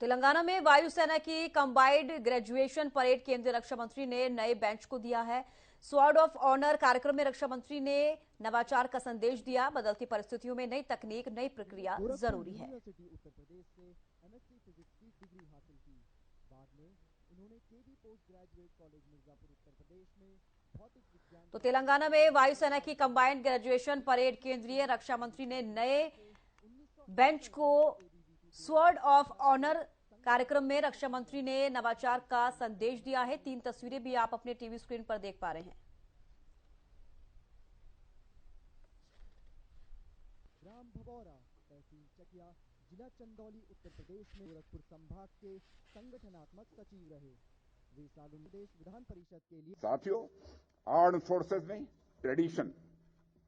तेलंगाना में वायुसेना की कंबाइंड ग्रेजुएशन परेड केंद्रीय रक्षा मंत्री ने नए बेंच को दिया है। स्वॉर्ड ऑफ ऑनर कार्यक्रम में रक्षा मंत्री ने नवाचार का संदेश दिया। बदलती परिस्थितियों में नई तकनीक, नई प्रक्रिया जरूरी है। यूनिवर्सिटी उत्तर प्रदेश से एमएससी फिजिक्स की डिग्री हासिल की। बाद में उन्होंने केबी post graduate college Mirzapur Uttar Pradesh में भौतिक विज्ञान। तो तेलंगाना में वायुसेना की कंबाइंड ग्रेजुएशन परेड केंद्रीय रक्षा मंत्री ने नए बेंच को स्वॉर्ड ऑफ ऑनर कार्यक्रम में रक्षा मंत्री ने नवाचार का संदेश दिया है। 3 तस्वीरें भी आप अपने टीवी स्क्रीन पर देख पा रहे हैं। ग्राम भबौरा, तहसील चकिया, जिला चंदौली उत्तर प्रदेश में गोरखपुर संभाग के संगठनात्मक सचिव रहे। वे साल प्रदेश विधान परिषद के लिए। साथियों, आर्म्ड फोर्सेस में ट्रेडिशन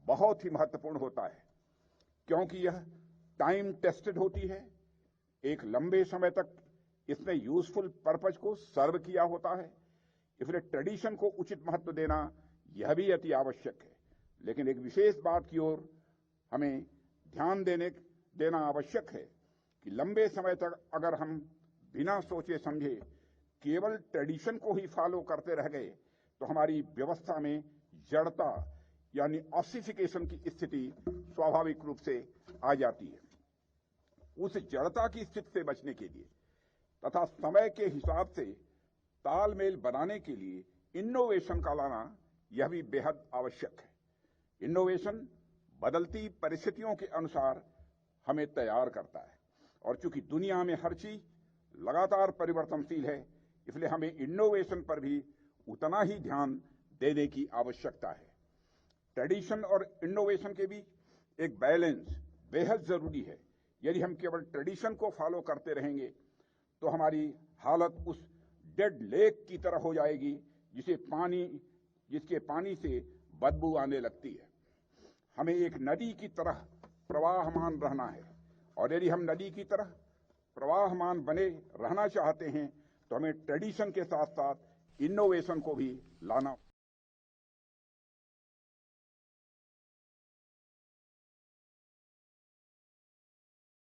बहुत ही महत्वपूर्ण होता है, क्योंकि यह टाइम टेस्टेड होती है। एक लंबे समय तक इसने यूजफुल पर्पज को सर्व किया होता है, इसलिए ट्रेडिशन को उचित महत्व देना यह भी अति आवश्यक है। लेकिन एक विशेष बात की ओर हमें ध्यान देना आवश्यक है कि लंबे समय तक अगर हम बिना सोचे समझे केवल ट्रेडिशन को ही फॉलो करते रह गए तो हमारी व्यवस्था में जड़ता यानी ऑसिफिकेशन की स्थिति स्वाभाविक रूप से आ जाती है। उस जड़ता की स्थिति से बचने के लिए तथा समय के हिसाब से तालमेल बनाने के लिए इनोवेशन का लाना यह भी बेहद आवश्यक है। इनोवेशन बदलती परिस्थितियों के अनुसार हमें तैयार करता है, और चूंकि दुनिया में हर चीज लगातार परिवर्तनशील है, इसलिए हमें इनोवेशन पर भी उतना ही ध्यान देने की आवश्यकता है। ट्रेडिशन और इनोवेशन के बीच एक बैलेंस बेहद जरूरी है। यदि हम केवल ट्रेडिशन को फॉलो करते रहेंगे तो हमारी हालत उस डेड लेक की तरह हो जाएगी जिसके पानी से बदबू आने लगती है। हमें एक नदी की तरह प्रवाहमान रहना है, और यदि हम नदी की तरह प्रवाहमान बने रहना चाहते हैं तो हमें ट्रेडिशन के साथ साथ इनोवेशन को भी लाना